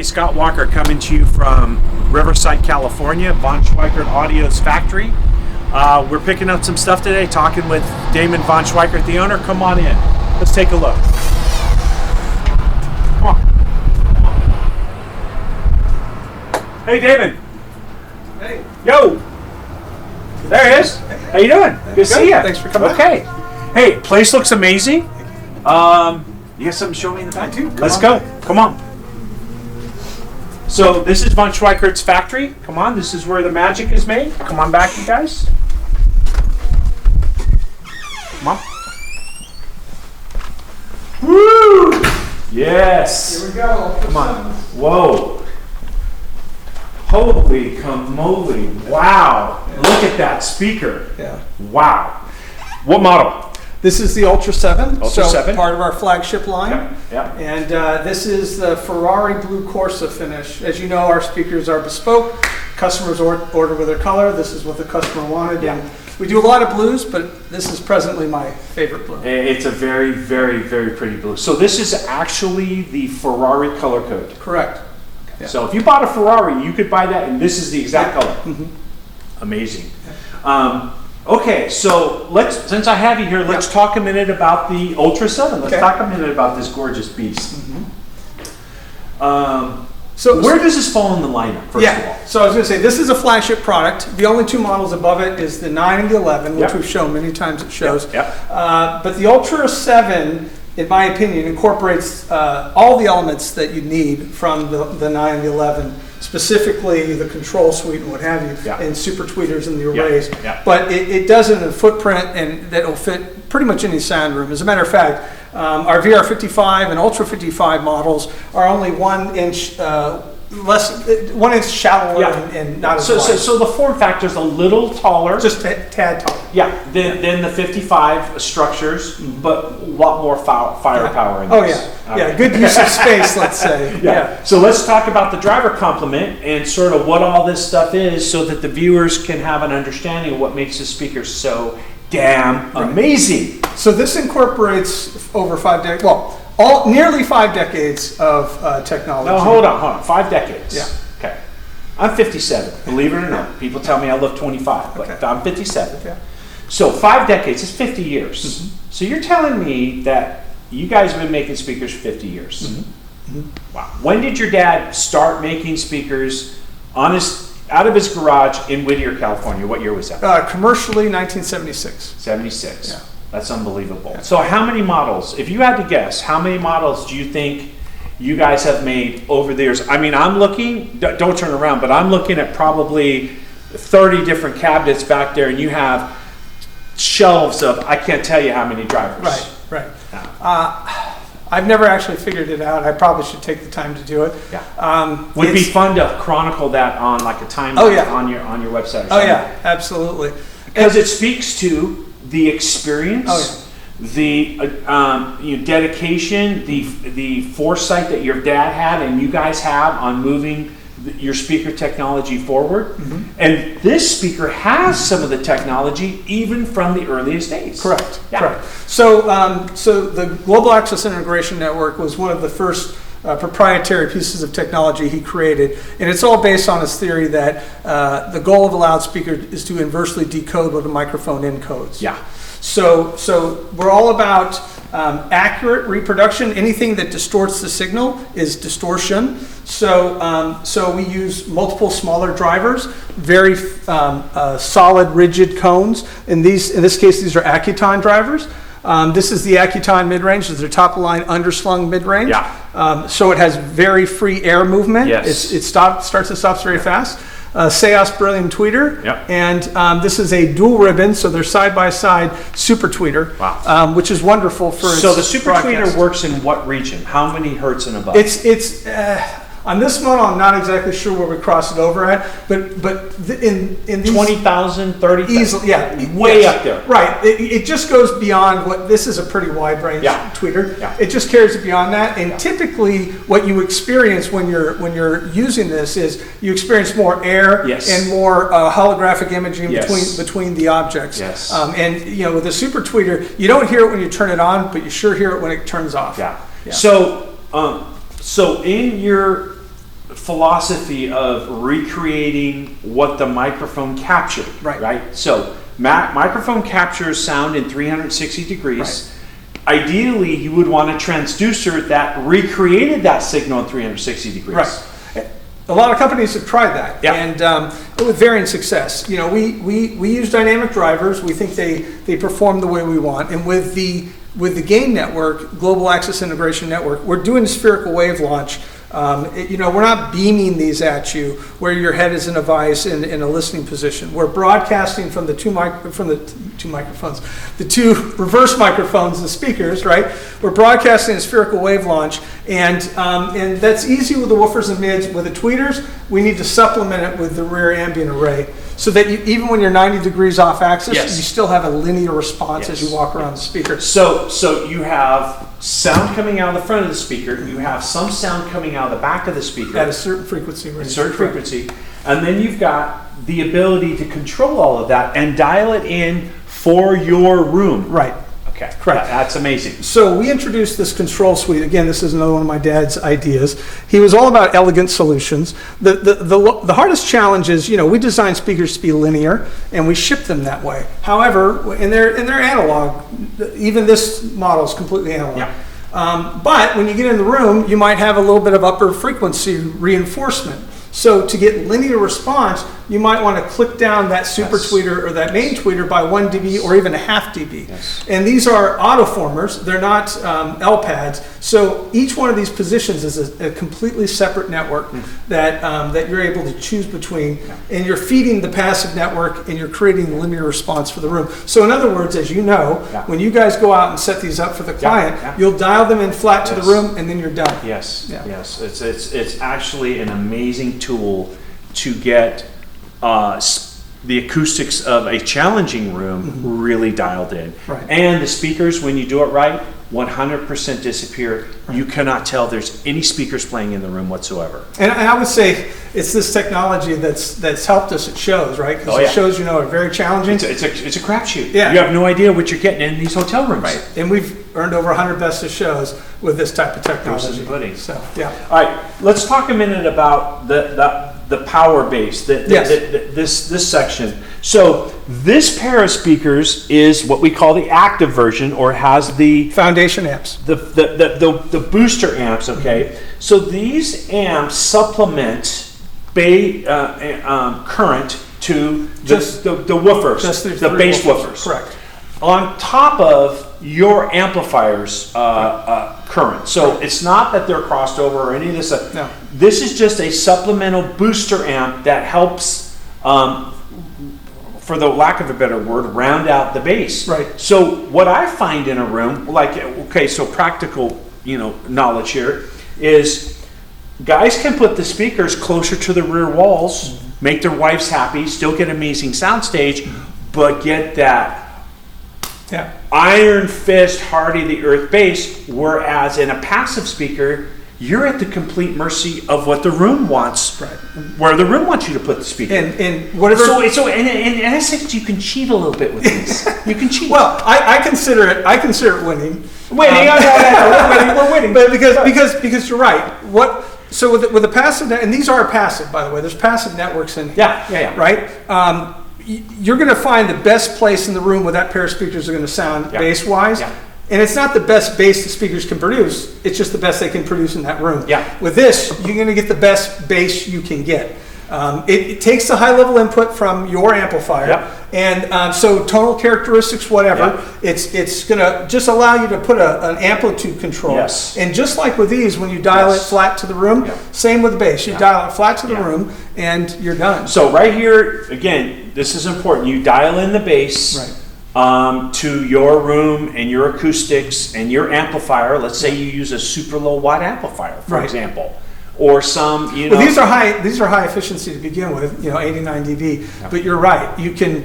Scott Walker coming to you from Riverside, California, Von Schweikert Audio's factory. We're picking up some stuff today, talking with Damon Von Schweikert, the owner. Come on in. Let's take a look. Come on. Hey, Damon. Hey. Yo. There he is. How you doing? Good to see you. Thanks for coming. Okay. Hey, place looks amazing. You got something to show me in the back? I do. Let's go. Come on. So this is Von Schweikert's factory. Come on, this is where the magic is made. Come on back, you guys. Come on. Woo! Yes. Here we go. Come on. Whoa. Holy moly. Wow. Yeah. Look at that speaker. Yeah. Wow. What model? This is the Ultra 7. Ultra 7. Part of our flagship line. Yeah. And this is the Ferrari Blue Corsa finish. As you know, our speakers are bespoke. Customers order with their color. This is what the customer wanted. Yeah. And we do a lot of blues, but this is presently my favorite blue. It's a very, very, very pretty blue. So this is actually the Ferrari color code. Correct. Yeah. So if you bought a Ferrari, you could buy that, and this is the exact color. Mm-hmm. Amazing. Okay, so since I have you here, let's talk a minute about the Ultra 7. Let's talk a minute about this gorgeous beast. So where does this fall in the lineup, first of all? So I was going to say, this is a flagship product. The only two models above it is the 9 and the 11, which we've shown many times at shows. But the Ultra 7, in my opinion, incorporates all the elements that you need from the 9 and the 11, specifically the control suite and what have you, and super tweeters and the arrays. But it does it in a footprint and that will fit pretty much any sound room. As a matter of fact, our VR55 and Ultra 55 models are only 1 inch shallower and not as wide. So the form factor is a little taller. Just a tad taller. Than the 55 structures, but a lot more firepower in this. Good use of space, let's say. So let's talk about the driver complement and sort of what all this stuff is so that the viewers can have an understanding of what makes the speaker so damn amazing. So this incorporates over 5 decades, nearly 5 decades of technology. No, hold on. 5 decades. Yeah. Okay. I'm 57, believe it or not. People tell me I look 25, but I'm 57. Yeah. So 5 decades is 50 years. So you're telling me that you guys have been making speakers for 50 years. Wow. When did your dad start making speakers out of his garage in Whittier, California? What year was that? Commercially, 1976. 76. Yeah. That's unbelievable. Yeah. So how many models, if you had to guess, how many models do you think you guys have made over the years? I mean, I'm looking, don't turn around, but I'm looking at probably 30 different cabinets back there, and you have shelves of, I can't tell you how many drivers. Right. I've never actually figured it out. I probably should take the time to do it. Would be fun to chronicle that on like a timeline on your website or something. Absolutely. Because it speaks to the experience, the dedication, the foresight that your dad had and you guys have on moving your speaker technology forward. And this speaker has some of the technology even from the earliest days. Correct. So the Global Access Integration Network was one of the first proprietary pieces of technology he created, and it's all based on his theory that the goal of a loudspeaker is to inversely decode what a microphone encodes. So we're all about accurate reproduction. Anything that distorts the signal is distortion. So we use multiple smaller drivers, very solid, rigid cones. In this case, these are Accuton drivers. This is the Accuton mid-range. This is their top-of-line underslung mid-range. So it has very free air movement. It starts and stops very fast. Seos Beryllium tweeter. And this is a dual ribbon, so they're side-by-side super tweeter, which is wonderful for its So the super broadcast. tweeter works in what region? How many hertz and above? It's on this model, I'm not exactly sure where we cross it over at, but in these 20,000, 30,000? Easily, way up there. Right. It just goes beyond what, this is a pretty wide range tweeter. It just carries it beyond that, and typically what you experience when you're using this is you experience more air and more holographic imaging between the objects. And with a super tweeter, you don't hear it when you turn it on, but you sure hear it when it turns off. So in your philosophy of recreating what the microphone captured. Right. So microphone captures sound in 360 degrees. Right. Ideally, you would want a transducer that recreated that signal in 360 degrees. Right. A lot of companies have tried that, and with varying success. You know, we use dynamic drivers. We think they perform the way we want, and with the GAIN network, Global Access Integration Network, we're doing spherical wave launch. You know, we're not beaming these at you where your head is in a vise in a listening position. We're broadcasting from the two microphones, the two reverse microphones, the speakers, right? We're broadcasting a spherical wave launch, and that's easy with the woofers and mids. With the tweeters, we need to supplement it with the rear ambient array, so that even when you're 90 degrees off axis, you still have a linear response as you walk around the speaker. So you have sound coming out of the front of the speaker, you have some sound coming out of the back of the speaker. At a certain frequency range. And then you've got the ability to control all of that and dial it in for your room. Right. Okay, correct. That's amazing. So we introduced this control suite. Again, this is another one of my dad's ideas. He was all about elegant solutions. The hardest challenge is, you know, we design speakers to be linear, and we ship them that way. However, in their analog, even this model is completely analog. Yeah. But when you get in the room, you might have a little bit of upper frequency reinforcement. So to get linear response, you might want to click down that super tweeter or that main tweeter by 1 dB or even a half dB. Yes. And these are autoformers. They're not LPADs. So each one of these positions is a completely separate network that you're able to choose between. And you're feeding the passive network, and you're creating a linear response for the room. So in other words, as you know, when you guys go out and set these up for the client, you'll dial them in flat to the room, and then you're done. Yes. It's actually an amazing tool to get the acoustics of a challenging room really dialed in. Right. And the speakers, when you do it right, 100% disappear. Right. You cannot tell there's any speakers playing in the room whatsoever. And I would say it's this technology that's helped us at shows, right? Because the shows, you know, are very challenging. It's a crapshoot. Yeah. You have no idea what you're getting in these hotel rooms. Right. And we've earned over 100 best of shows with this type of technology. Proofs in the pudding. So, yeah. All right, let's talk a minute about the power base, this section. So this pair of speakers is what we call the active version, or has the foundation amps, the booster amps. Okay, so these amps supplement current to the woofers, the bass woofers. Correct. On top of your amplifier's current. So it's not that they're crossed over or any of this. No. This is just a supplemental booster amp that helps, for the lack of a better word, round out the bass. Right. So what I find in a room, so practical, knowledge here is guys can put the speakers closer to the rear walls, make their wives happy, still get amazing soundstage, but get that iron fist, hardy the earth bass, whereas in a passive speaker, you're at the complete mercy of what the room wants, where the room wants you to put the speaker. And whatever. So in essence, you can cheat a little bit with this. You can cheat. Well, I consider it winning. We're winning. But because you're right. So with the passive, and these are passive, by the way. There's passive networks in here. Yeah. Right. You're going to find the best place in the room where that pair of speakers are going to sound bass-wise. Yeah. And it's not the best bass the speakers can produce. It's just the best they can produce in that room. Yeah. With this, you're going to get the best bass you can get. It takes the high-level input from your amplifier, and so tonal characteristics, whatever, it's going to just allow you to put an amplitude control. Yes. And just like with these, when you dial it flat to the room, same with the bass. You dial it flat to the room, and you're done. So right here, again, this is important. You dial in the bass to your room and your acoustics and your amplifier. Let's say you use a super low watt amplifier, for example. Or some, Well, these are high efficiency to begin with, 89 dB. Yeah. But you're right. You can,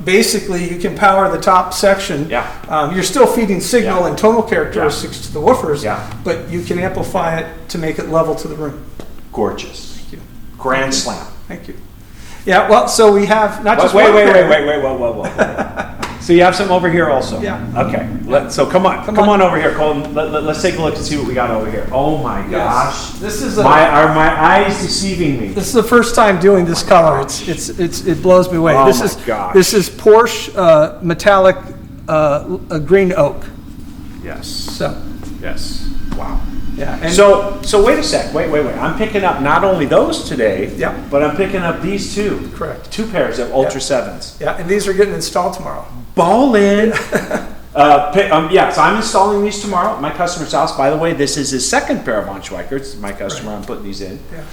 basically you can power the top section. Yeah. You're still feeding signal and tonal characteristics to the woofers. Yeah. But you can amplify it to make it level to the room. Gorgeous. Thank you. Grand slam. Thank you. Yeah. Well, so we have not just wait. one. Whoa. So you have some over here also? Yeah. Okay, so come on over here, Colton. Let's take a look and see what we got over here. Oh my gosh. This is Are my eyes deceiving me? This is the first time doing this color. It blows me away. Oh this my is gosh. This is Porsche metallic green oak. Yes. So Yes. Wow. yeah. And So wait a sec. Wait. I'm picking up not only those today, Yeah. but I'm picking up these two. Correct. 2 pairs of Ultra 7s. yeah, and these are getting installed tomorrow. Ballin'. So I'm installing these tomorrow at my customer's house. By the way, this is his second pair of Von Schweikerts. My customer, I'm putting these in. Yeah.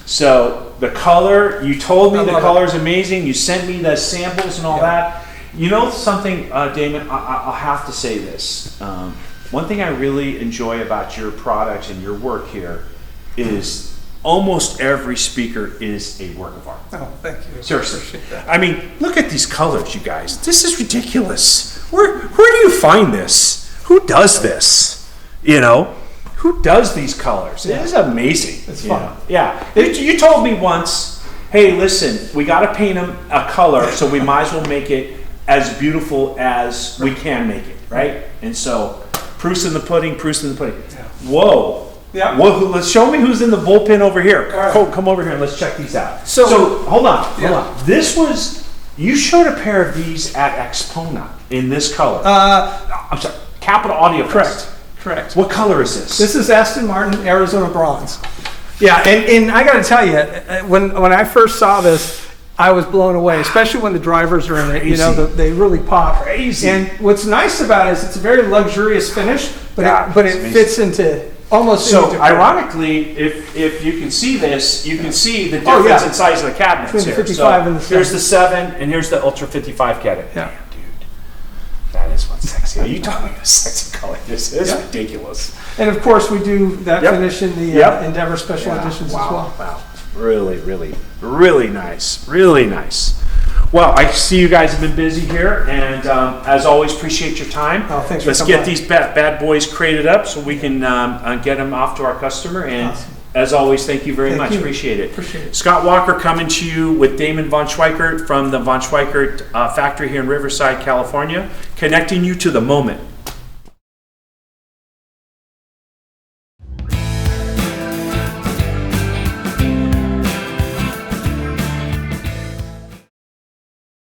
So the color, you told me I the love color is amazing. You sent me the samples and all Yeah. that. You know something, Damon, I'll have to say this. One thing I really enjoy about your product and your work here is almost every speaker is a work of art. Oh, thank you. Seriously. Appreciate that. I mean, look at these colors, you guys. This is ridiculous. Where do you find this? Who does this? You know? Who does these colors? It is amazing. It's you fun. know? Yeah. You told me once, hey, listen, we got to paint them a color, so we might as well make it as beautiful as we can make it, right? And so, proof's in the pudding, proof's in the pudding. Yeah. Whoa. Yeah. Whoa, let's show me who's in the bullpen over here. All right. Come over here and let's check these out. So- hold on. Yeah. This was, you showed a pair of these at Expona in this color. I'm sorry, Capital Audio Fest. Correct. What color is this? This is Aston Martin Arizona Bronze. Yeah, and I got to tell you, when I first saw this, I was blown away, especially when the drivers are in it. You know, Crazy. they really pop. Crazy. And what's nice about it is it's a very luxurious finish, but Yeah, it it's amazing. fits into almost. So into- ironically, if you can see this, you can see the Oh, difference yeah. in size of the cabinets Between the here. 55 so and the here's 7. the 7 and here's the Ultra 55 cabinet. Yeah. Damn, dude, that is what's sexy. Are you talking about a sexy color? This is ridiculous. And of course, we do that Yep. finish in the Yep. Endeavor Special Yeah. Editions Wow. as well. Wow. Really, really, really nice. Really nice. Well, I see you guys have been busy here, and as always, appreciate your time. Oh, thanks for Let's coming get by. these bad boys crated up so we can get them off to our customer. And Awesome. as always, thank you very Thank much. you. Appreciate it. Appreciate it. Scott Walker coming to you with Damon Von Schweikert from the Von Schweikert factory here in Riverside, California, connecting you to the moment.